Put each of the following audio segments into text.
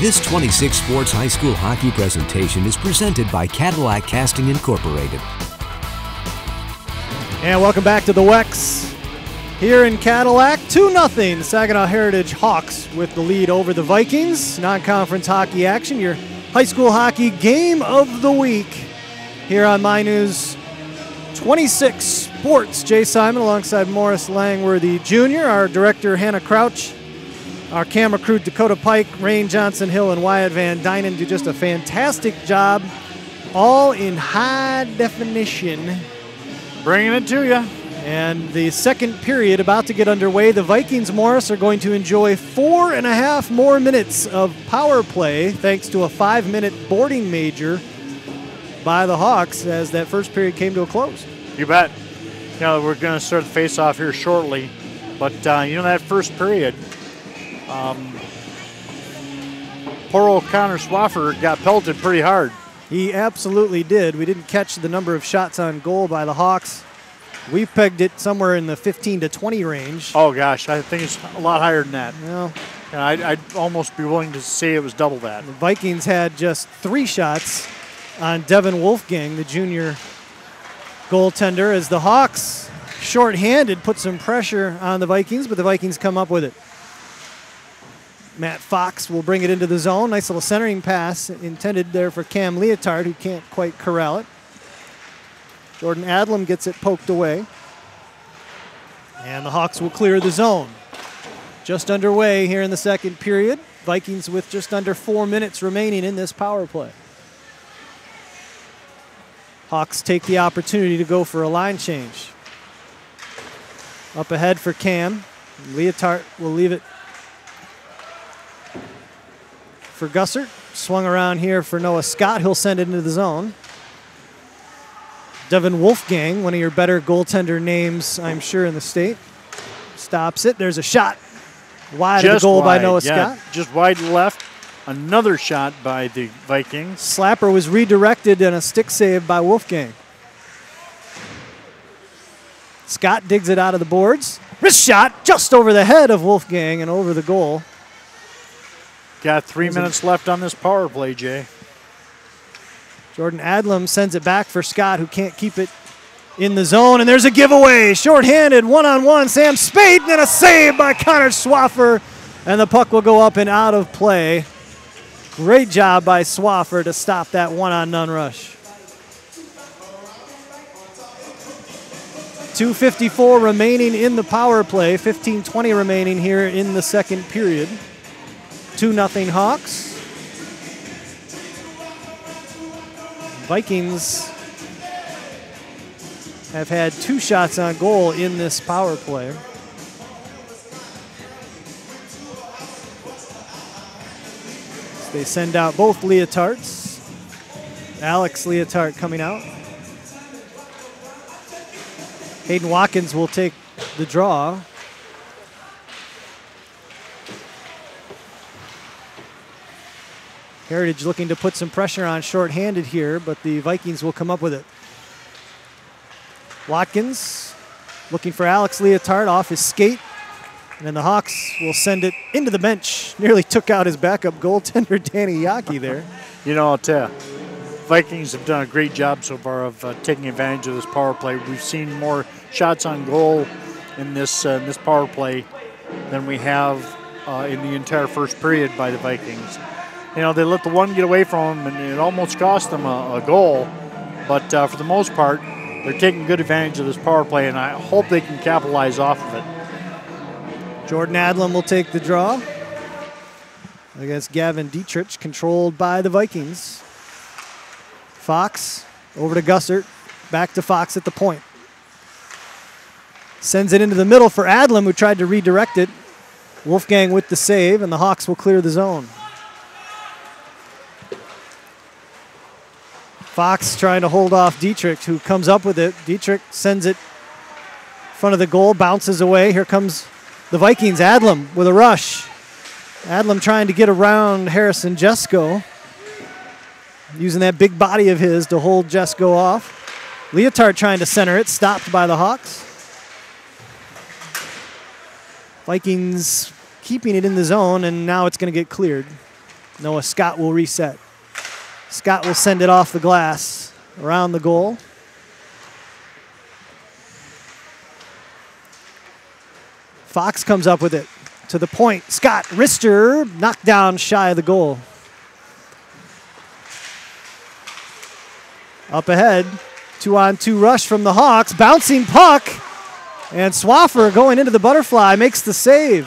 This 26 Sports High School Hockey presentation is presented by Cadillac Casting Incorporated. And welcome back to the Wex here in Cadillac. 2-0 Saginaw Heritage Hawks with the lead over the Vikings. Non-conference hockey action, your high school hockey game of the week here on My News 26 Sports. Jay Simon alongside Morris Langworthy Jr., our director Hannah Crouch, our camera crew Dakota Pike, Rain Johnson Hill, and Wyatt Van Dynen do just a fantastic job, all in high definition. Bringing it to you. And the second period about to get underway. The Vikings, Morris, are going to enjoy 4.5 more minutes of power play thanks to a 5-minute boarding major by the Hawks as that first period came to a close. You bet. You know, we're going to start the face-off here shortly. But, you know, that first period, poor old Connor Swaffer got pelted pretty hard. He absolutely did. We didn't catch the number of shots on goal by the Hawks. We pegged it somewhere in the 15 to 20 range. Oh, gosh, I think it's a lot higher than that. Well, I'd almost be willing to say it was double that. The Vikings had just 3 shots on Devin Wolfgang, the junior goaltender, as the Hawks, shorthanded, put some pressure on the Vikings, but the Vikings come up with it. Matt Fox will bring it into the zone. Nice little centering pass intended there for Cam Leotard, who can't quite corral it. Jordan Adlam gets it poked away. And the Hawks will clear the zone. Just underway here in the second period. Vikings with just under 4 minutes remaining in this power play. Hawks take the opportunity to go for a line change. Up ahead for Cam. Leotard will leave it for Gussert. Swung around here for Noah Scott. He'll send it into the zone. Devin Wolfgang, one of your better goaltender names, I'm sure, in the state, stops it. There's a shot wide of the goal by Noah Scott. Just wide left. Another shot by the Vikings. Slapper was redirected and a stick save by Wolfgang. Scott digs it out of the boards. Wrist shot just over the head of Wolfgang and over the goal. Got 3 minutes left on this power play, Jay. Jordan Adlam sends it back for Scott, who can't keep it in the zone. And there's a giveaway. Shorthanded, one-on-one. Sam Spade, and a save by Connor Swaffer. And the puck will go up and out of play. Great job by Swaffer to stop that one-on-none rush. 2:54 remaining in the power play. 15:20 remaining here in the second period. 2-0 Hawks. Vikings have had 2 shots on goal in this power play. They send out both Leotards. Alex Leotard coming out. Hayden Watkins will take the draw. Heritage looking to put some pressure on shorthanded here, but the Vikings will come up with it. Watkins looking for Alex Leotard off his skate. And then the Hawks will send it into the bench. Nearly took out his backup goaltender, Danny Yockey, there. You know, I'll tell you, Vikings have done a great job so far of taking advantage of this power play. We've seen more shots on goal in this power play than we have in the entire first period by the Vikings. You know, they let the one get away from them, and it almost cost them a goal. But for the most part, they're taking good advantage of this power play, and I hope they can capitalize off of it. Jordan Adlam will take the draw against Gavin Dietrich, controlled by the Vikings. Fox over to Gussert, back to Fox at the point. Sends it into the middle for Adlam, who tried to redirect it. Wolfgang with the save, and the Hawks will clear the zone. Fox trying to hold off Dietrich, who comes up with it. Dietrich sends it in front of the goal, bounces away. Here comes the Vikings. Adlam with a rush. Adlam trying to get around Harrison Jesko, using that big body of his to hold Jesko off. Leotard trying to center it, stopped by the Hawks. Vikings keeping it in the zone, and now it's going to get cleared. Noah Scott will reset. Scott will send it off the glass around the goal. Fox comes up with it to the point. Scott, wrister, knocked down shy of the goal. Up ahead, 2-on-2 rush from the Hawks. Bouncing puck. And Swaffer going into the butterfly makes the save.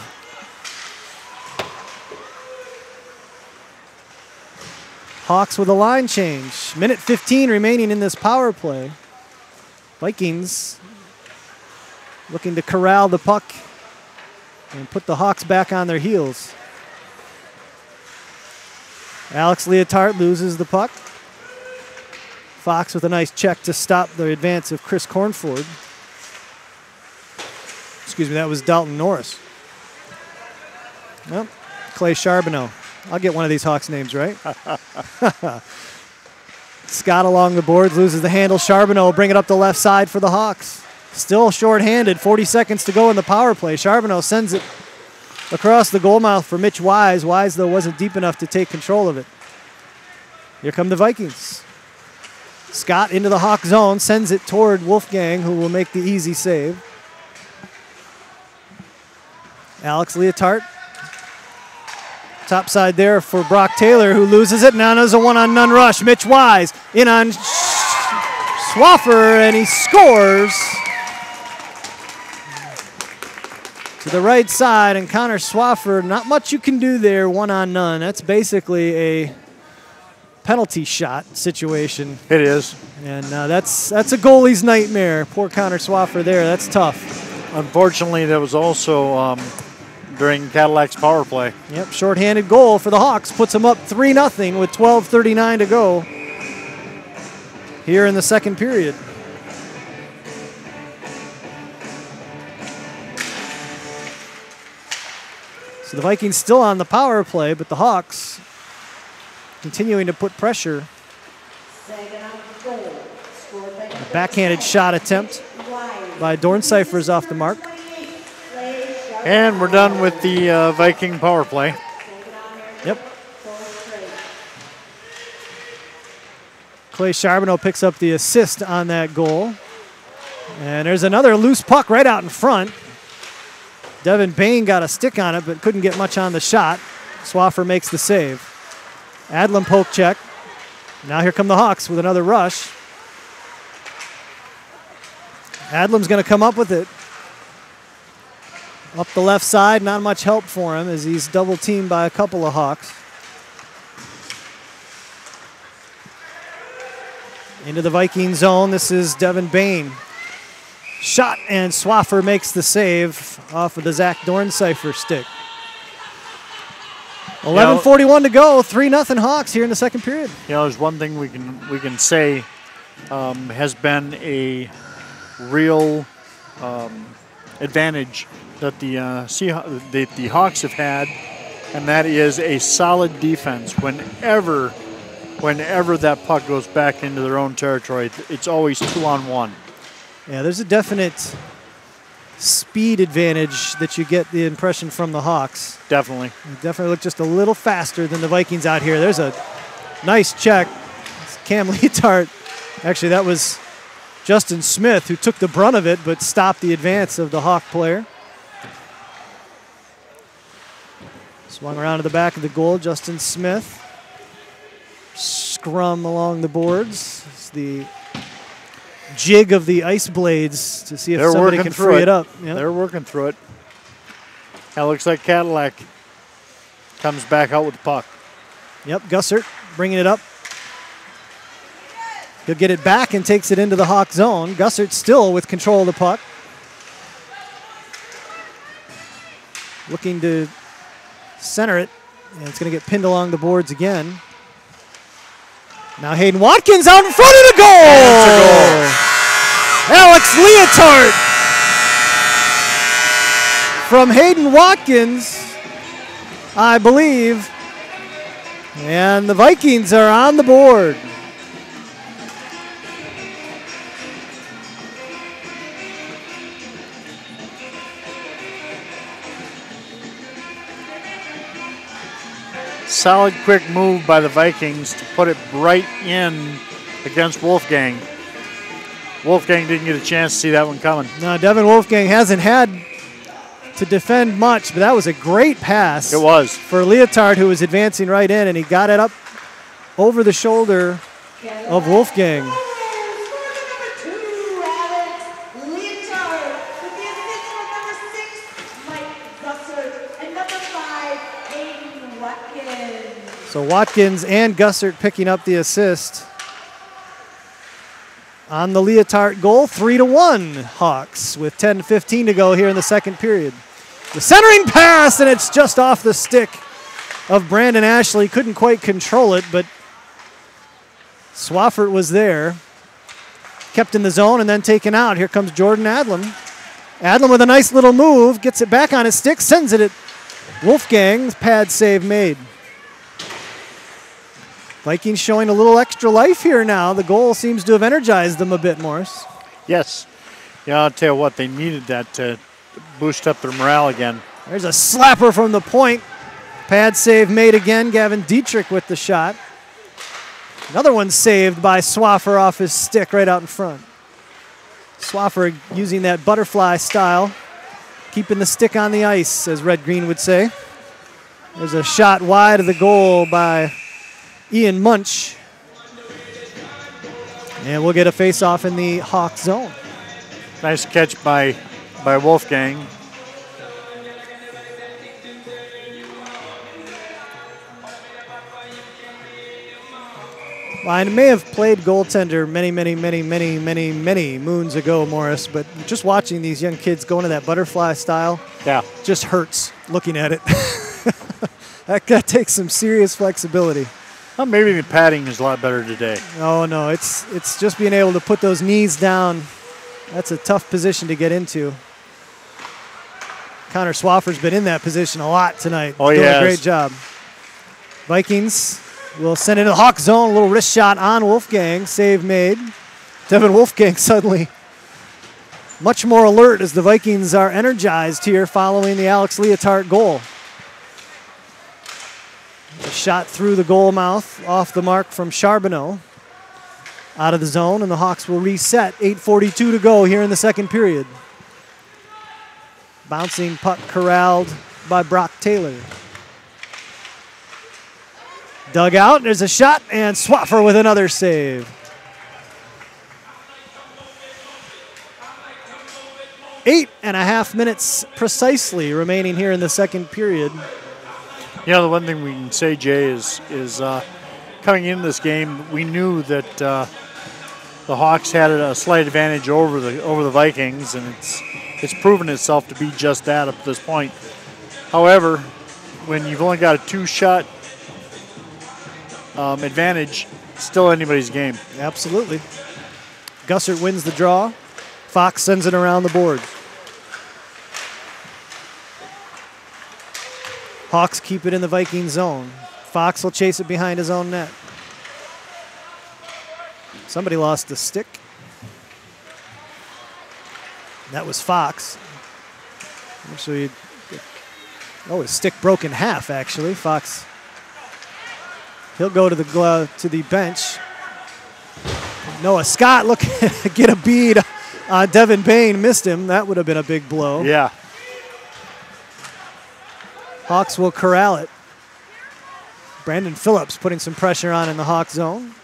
Hawks with a line change. Minute 15 remaining in this power play. Vikings looking to corral the puck and put the Hawks back on their heels. Alex Leotard loses the puck. Fox with a nice check to stop the advance of Chris Cornford. Excuse me, that was Dalton Norris. Well, Clay Charbonneau. I'll get one of these Hawks names right. Scott along the boards, loses the handle. Charbonneau will bring it up the left side for the Hawks. Still shorthanded, 40 seconds to go in the power play. Charbonneau sends it across the goal mouth for Mitch Wise. Wise, though, wasn't deep enough to take control of it. Here come the Vikings. Scott into the Hawk zone, sends it toward Wolfgang, who will make the easy save. Alex Leotard. Top side there for Brock Taylor, who loses it. Now there's a one-on-none rush. Mitch Wise in on Swaffer, and he scores. To the right side, and Connor Swaffer, not much you can do there, one-on-none. That's basically a penalty shot situation. It is. And that's a goalie's nightmare. Poor Connor Swaffer there. That's tough. Unfortunately, that was also during Cadillac's power play. Yep, shorthanded goal for the Hawks. Puts them up 3-0 with 12:39 to go here in the second period. So the Vikings still on the power play, but the Hawks continuing to put pressure. A backhanded shot attempt by Dorncypher is off the mark. And we're done with the Viking power play. Yep. Clay Charbonneau picks up the assist on that goal. And there's another loose puck right out in front. Devin Bain got a stick on it, but couldn't get much on the shot. Swaffer makes the save. Adlam poke check. Now here come the Hawks with another rush. Adlam's going to come up with it. Up the left side, not much help for him as he's double teamed by a couple of Hawks. Into the Viking zone, this is Devin Bain. Shot, and Swaffer makes the save off of the Zach Dorncypher stick. 11:41 to go, 3-0 Hawks here in the second period. You know, there's one thing we can say has been a real advantage that the Hawks have had, and that is a solid defense. Whenever that puck goes back into their own territory, it's always 2-on-1. Yeah, there's a definite speed advantage that you get the impression from the Hawks. Definitely. They definitely look just a little faster than the Vikings out here. There's a nice check. It's Cam Leotard. Actually, that was Justin Smith who took the brunt of it but stopped the advance of the Hawk player. Swung around to the back of the goal, Justin Smith. Scrum along the boards. It's the jig of the ice blades to see if somebody can free it up. Yep. They're working through it. That looks like Cadillac comes back out with the puck. Yep, Gussert bringing it up. He'll get it back and takes it into the Hawk zone. Gussert still with control of the puck. Looking to center it, and it's going to get pinned along the boards again. Now Hayden Watkins out in front of the goal! That's a goal. Alex Leotard from Hayden Watkins, I believe. And the Vikings are on the board. Solid, quick move by the Vikings to put it right in against Wolfgang. Wolfgang didn't get a chance to see that one coming. No, Devin Wolfgang hasn't had to defend much, but that was a great pass. It was. For Leotard, who was advancing right in, and he got it up over the shoulder of Wolfgang. So Watkins and Gussert picking up the assist on the Leotard goal. 3-1 Hawks with 10:15 to go here in the second period. The centering pass, and it's just off the stick of Brandon Ashley. Couldn't quite control it, but Swafford was there. Kept in the zone and then taken out. Here comes Jordan Adlam. Adlam with a nice little move, gets it back on his stick, sends it at Wolfgang's pad save made. Vikings showing a little extra life here now. The goal seems to have energized them a bit, Morris. Yes. Yeah, I'll tell you what, they needed that to boost up their morale again. There's a slapper from the point. Pad save made again. Gavin Dietrich with the shot. Another one saved by Swaffer off his stick right out in front. Swaffer using that butterfly style, keeping the stick on the ice, as Red Green would say. There's a shot wide of the goal by Ian Munch. And we'll get a face-off in the Hawk zone. Nice catch by Wolfgang. Well, I may have played goaltender many moons ago, Morris, but just watching these young kids go into that butterfly style just hurts looking at it. That takes some serious flexibility. Well, maybe the padding is a lot better today. Oh, no, it's just being able to put those knees down. That's a tough position to get into. Connor Swaffer's been in that position a lot tonight. Oh, doing yeah, a great job. Vikings will send it to the Hawk zone. A little wrist shot on Wolfgang. Save made. Devin Wolfgang suddenly much more alert as the Vikings are energized here following the Alex Leotard goal. A shot through the goal mouth off the mark from Charbonneau. Out of the zone, and the Hawks will reset. 8:42 to go here in the second period. Bouncing puck corralled by Brock Taylor. Dug out, there's a shot, and Swaffer with another save. 8.5 minutes precisely remaining here in the second period. You know, the one thing we can say, Jay, is coming into this game, we knew that the Hawks had a slight advantage over the Vikings, and it's proven itself to be just that up to this point. However, when you've only got a two-shot advantage, it's still anybody's game. Absolutely. Gussert wins the draw. Fox sends it around the board. Hawks keep it in the Viking zone. Fox will chase it behind his own net. Somebody lost the stick. That was Fox. Actually, his stick broke in half, actually. Fox, he'll go to the bench. Noah Scott looking to get a bead on Devin Bain. Missed him. That would have been a big blow. Yeah. Hawks will corral it. Brandon Phillips putting some pressure on in the Hawk zone.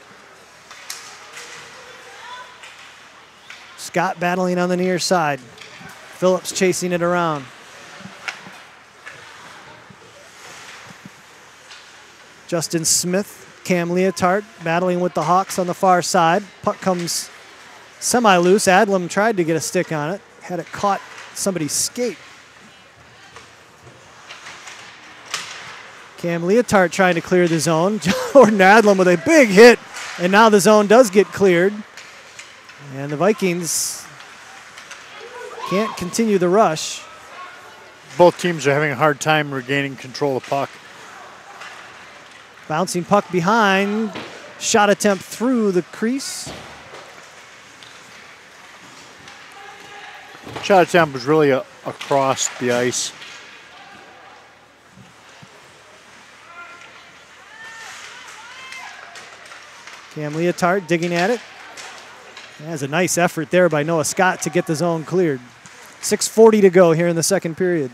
Scott battling on the near side. Phillips chasing it around. Justin Smith, Cam Leotard battling with the Hawks on the far side. Puck comes semi-loose. Adlam tried to get a stick on it. Had it caught somebody's skate. Cam Leotard trying to clear the zone. Jordan Adlam with a big hit. And now the zone does get cleared. And the Vikings can't continue the rush. Both teams are having a hard time regaining control of the puck. Bouncing puck behind. Shot attempt through the crease. Shot attempt was really across the ice. Cam Leotard digging at it. That's a nice effort there by Noah Scott to get the zone cleared. 6:40 to go here in the second period.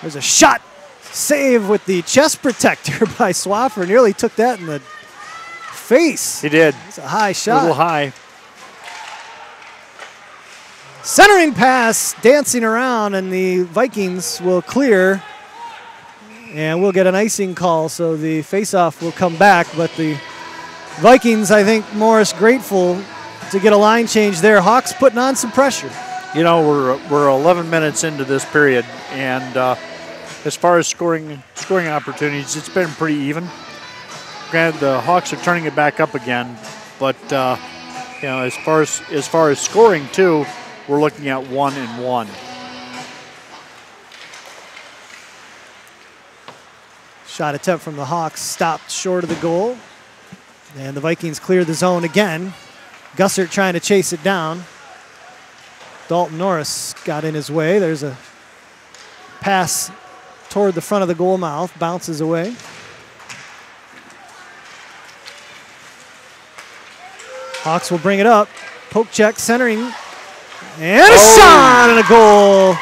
There's a shot save with the chest protector by Swaffer. Nearly took that in the face. He did. It's a high shot. A little high. Centering pass dancing around, and the Vikings will clear. And we'll get an icing call, so the faceoff will come back. But the Vikings, I think, Morris, grateful to get a line change there. Hawks putting on some pressure. You know, we're 11 minutes into this period, and as far as scoring opportunities, it's been pretty even. Granted, the Hawks are turning it back up again, but you know, as far as scoring too, we're looking at 1-1. Shot attempt from the Hawks stopped short of the goal. And the Vikings clear the zone again. Gussert trying to chase it down. Dalton Norris got in his way. There's a pass toward the front of the goal mouth. Bounces away. Hawks will bring it up. Poke check, centering. And a shot and a goal.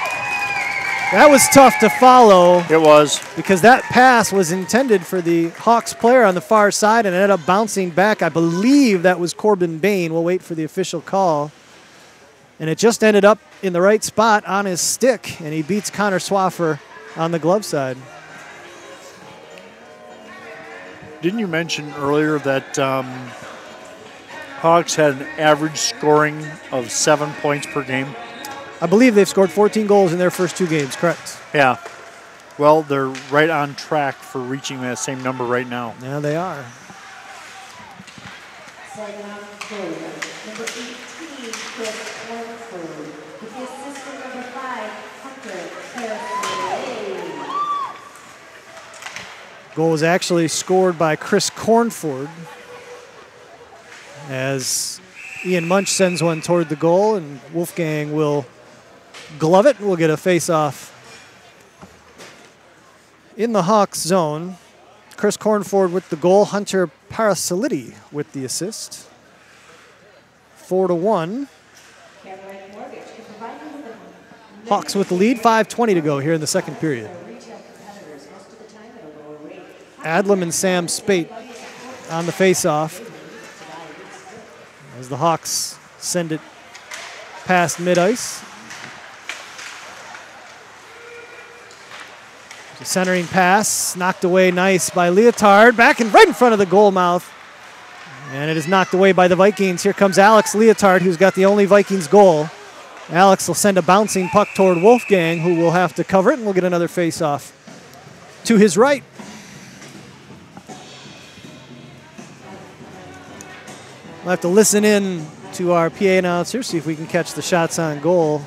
That was tough to follow. It was. Because that pass was intended for the Hawks player on the far side and ended up bouncing back. I believe that was Corbin Bain. We'll wait for the official call. And it just ended up in the right spot on his stick, and he beats Connor Swaffer on the glove side. Didn't you mention earlier that Hawks had an average scoring of 7 points per game? I believe they've scored 14 goals in their first 2 games, correct? Yeah. Well, they're right on track for reaching that same number right now. Yeah, they are. Saginaw goalie, number 18, Chris Cornford, with the assistant number 5, Hunter Harrison. Goal was actually scored by Chris Cornford as Ian Munch sends one toward the goal, and Wolfgang will glove it. We'll get a face-off in the Hawks zone. Chris Cornford with the goal. Hunter Parasoliti with the assist. 4-1. Hawks with the lead. 5:20 to go here in the second period. Adlam and Sam Spate on the face-off as the Hawks send it past mid-ice. The centering pass, knocked away nice by Leotard. Back and right in front of the goal mouth. And it is knocked away by the Vikings. Here comes Alex Leotard, who's got the only Vikings goal. Alex will send a bouncing puck toward Wolfgang, who will have to cover it, and we'll get another face-off to his right. We'll have to listen in to our PA announcer, see if we can catch the shots on goal.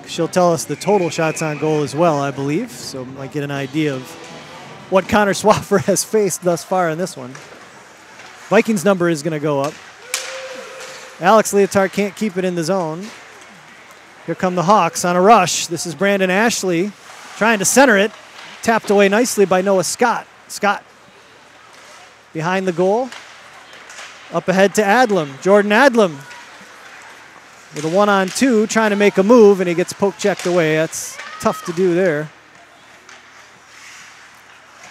She'll tell us the total shots on goal as well, I believe, so we might get an idea of what Connor Swaffer has faced thus far in this one. Vikings number is going to go up. Alex Leotard can't keep it in the zone. Here come the Hawks on a rush. This is Brandon Ashley trying to center it. Tapped away nicely by Noah Scott. Scott behind the goal. Up ahead to Adlam. Jordan Adlam with a 1-on-2, trying to make a move, and he gets poke checked away. That's tough to do there.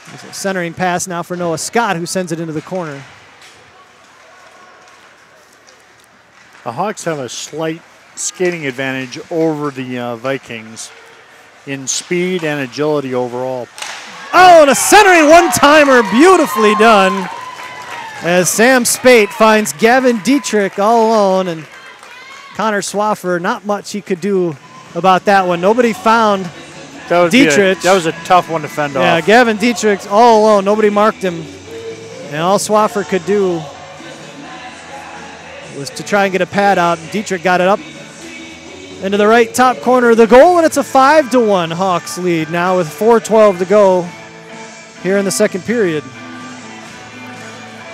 There's a centering pass now for Noah Scott, who sends it into the corner. The Hawks have a slight skating advantage over the Vikings in speed and agility overall. Oh, and a centering one-timer, beautifully done, as Sam Spate finds Gavin Dietrich all alone, and Connor Swaffer, not much he could do about that one. Nobody found Dietrich. That was a tough one to fend off. Yeah, Gavin Dietrich all alone. Nobody marked him. And all Swaffer could do was to try and get a pad out. And Dietrich got it up into the right top corner of the goal, and it's a 5-1 Hawks lead now with 4:12 to go here in the second period.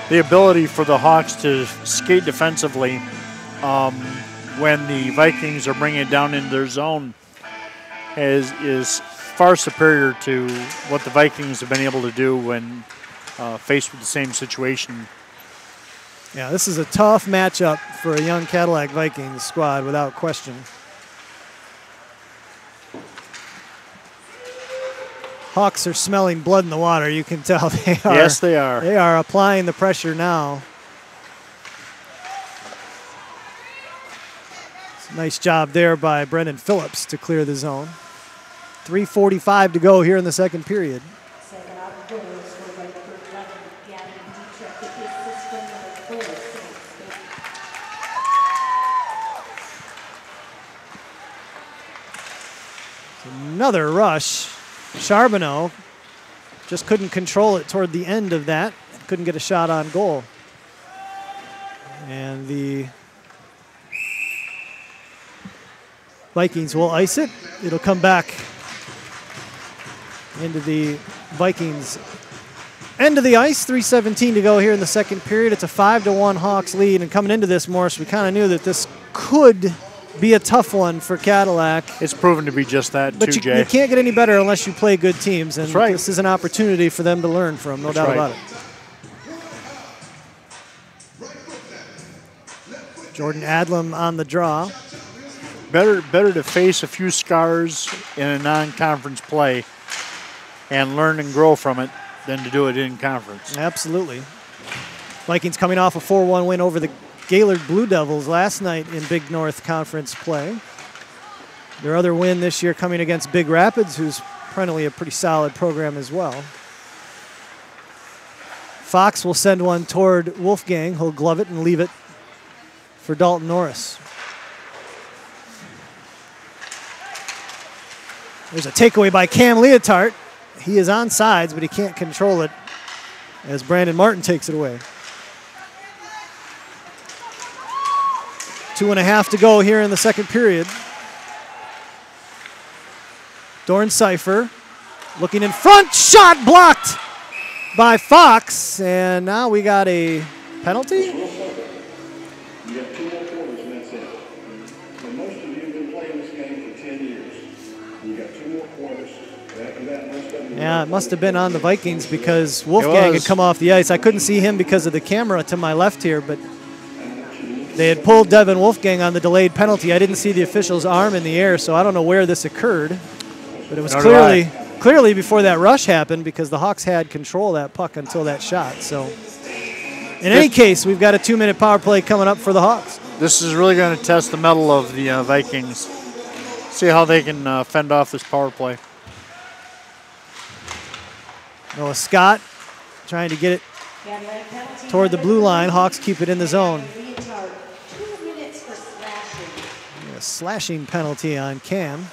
The ability for the Hawks to skate defensively when the Vikings are bringing it down into their zone is far superior to what the Vikings have been able to do when faced with the same situation. Yeah, this is a tough matchup for a young Cadillac Vikings squad, without question. Hawks are smelling blood in the water. You can tell they are. Yes, they are. They are applying the pressure now. It's a nice job there by Brendan Phillips to clear the zone. 3:45 to go here in the second period. Saginaw goals for right for 11. Gavin Dietrich with his assist from number 4. Another rush. Charbonneau just couldn't control it toward the end of that. Couldn't get a shot on goal. And the Vikings will ice it. It'll come back into the Vikings end of the ice. 3:17 to go here in the second period. It's a 5-1 Hawks lead. And coming into this, Morris, we kind of knew that this could be a tough one for Cadillac. It's proven to be just that, But too, you Jay. can't get any better unless you play good teams. And That's right. this is an opportunity for them to learn from, no doubt about it. Jordan Adlam on the draw. Better to face a few scars in a non-conference play and learn and grow from it than to do it in conference. Absolutely. Vikings coming off a 4-1 win over the Gaylord Blue Devils last night in Big North Conference play. Their other win this year coming against Big Rapids, who's perennially a pretty solid program as well. Fox will send one toward Wolfgang. He'll glove it and leave it for Dalton Norris. There's a takeaway by Cam Leotard. He is on sides, but he can't control it as Brandon Martin takes it away. 2.5 to go here in the second period. Dorncypher looking in front. Shot blocked by Fox. And now we got a penalty. You got 2 more quarters and that's it. And most of you have been playing this game for 10 years. You got 2 more quarters. After that, most of them. Yeah, it must have been on the Vikings because Wolfgang had come off the ice. I couldn't see him because of the camera to my left here, but they had pulled Devin Wolfgang on the delayed penalty. I didn't see the official's arm in the air, so I don't know where this occurred. But it was clearly before that rush happened because the Hawks had control of that puck until that shot. So in any case, we've got a 2-minute power play coming up for the Hawks. This is really going to test the mettle of the Vikings. See how they can fend off this power play. Noah Scott trying to get it toward the blue line. Hawks keep it in the zone. 2 minutes for slashing. A slashing penalty on Cam.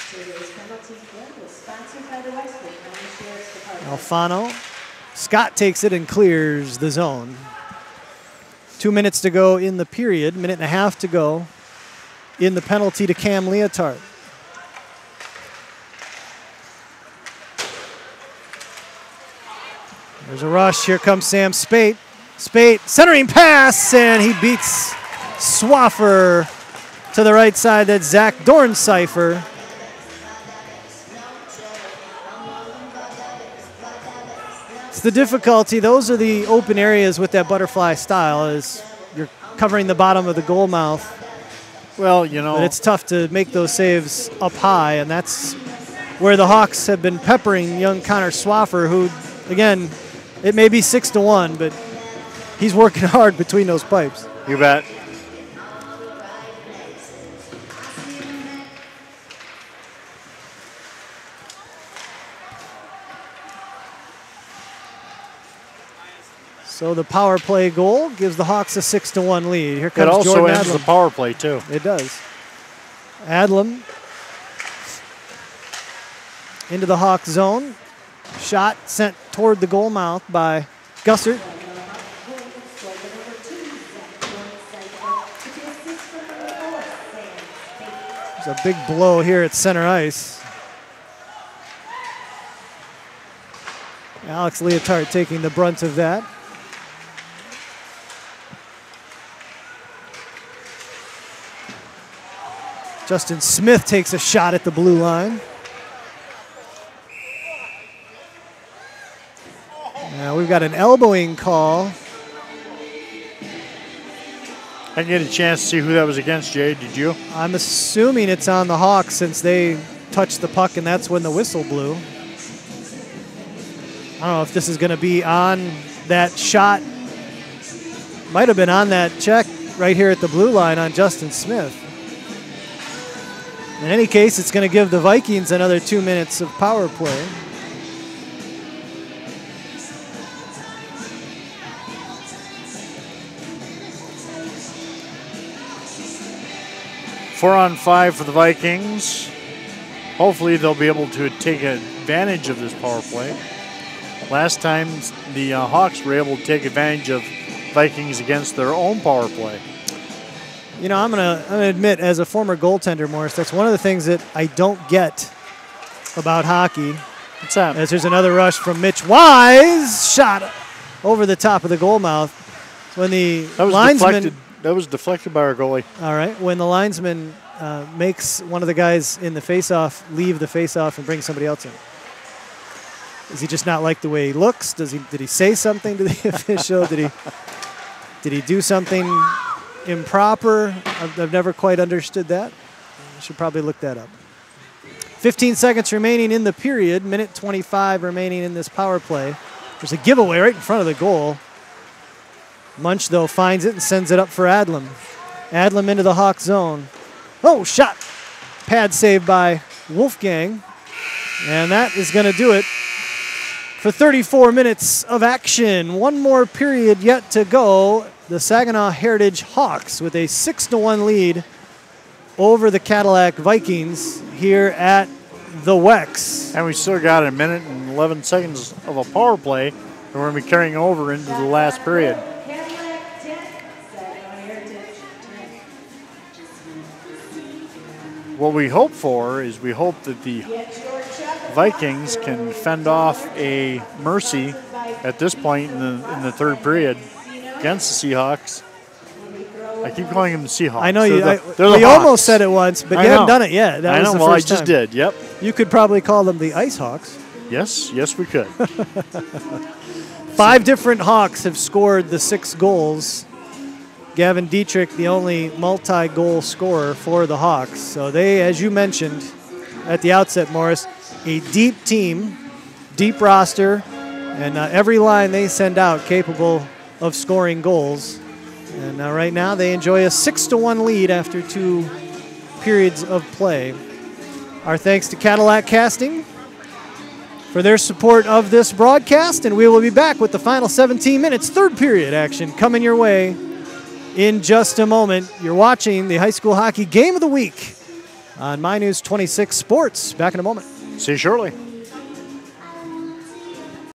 Today's penalty kill was sponsored by the Westwood County Sheriff's Department. Alfano. Scott takes it and clears the zone. 2 minutes to go in the period. 1.5 minutes to go in the penalty to Cam Leotard. There's a rush. Here comes Sam Spate. Spate centering pass, and he beats Swaffer to the right side. That's Zach Dorncypher. It's the difficulty. Those are the open areas with that butterfly style, is you're covering the bottom of the goal mouth. Well, you know. But it's tough to make those saves up high, and that's where the Hawks have been peppering young Connor Swaffer, who, again, it may be 6-1, but he's working hard between those pipes. You bet. So the power play goal gives the Hawks a 6-1 lead. Here comes it also Jordan ends Adlam. the power play, too. It does. Adlam into the Hawk zone. Shot sent toward the goal mouth by Gussert. There's a big blow here at center ice. Alex Leotard taking the brunt of that. Justin Smith takes a shot at the blue line. Now we've got an elbowing call. I didn't get a chance to see who that was against, Jay. Did you? I'm assuming it's on the Hawks since they touched the puck, and that's when the whistle blew. I don't know if this is going to be on that shot. Might have been on that check right here at the blue line on Justin Smith. In any case, it's going to give the Vikings another 2 minutes of power play. Four on five for the Vikings. Hopefully they'll be able to take advantage of this power play. Last time the Hawks were able to take advantage of Vikings against their own power play. You know, I'm gonna admit, as a former goaltender, Morris, that's one of the things that I don't get about hockey. What's that? As there's another rush from Mitch Wise, shot over the top of the goal mouth. When the linesman, that was deflected by our goalie. All right, when the linesman makes one of the guys in the face-off leave the face-off and bring somebody else in. Does he just not like the way he looks? Did he say something to the official? Did he do something improper? I've never quite understood that. I should probably look that up. 15 seconds remaining in the period. Minute 25 remaining in this power play. There's a giveaway right in front of the goal. Munch, though, finds it and sends it up for Adlam. Adlam into the Hawk zone. Oh, shot. Pad save by Wolfgang. And that is going to do it for 34 minutes of action. One more period yet to go. The Saginaw Heritage Hawks with a 6-1 lead over the Cadillac Vikings here at the Wex. And we still got a minute and 11 seconds of a power play, and we're going to be carrying over into the last period. What we hope for is we hope that the Vikings can fend off a mercy at this point in the third period against the Seahawks. I keep calling them the Seahawks. I know they're you the almost said it once, but you haven't done it yet. That I was know. the Well, first I just time. did. Yep. You could probably call them the Ice Hawks. Yes, we could. 5 different Hawks have scored the 6 goals. Gavin Dietrich, the only multi-goal scorer for the Hawks. So they, as you mentioned at the outset, Morris, a deep team, deep roster, and every line they send out capable of scoring goals. And right now they enjoy a 6-1 lead after 2 periods of play. Our thanks to Cadillac Casting for their support of this broadcast, and we will be back with the final 17 minutes, third period action coming your way in just a moment. You're watching the high school hockey game of the week on My News 26 Sports. Back in a moment. See you shortly.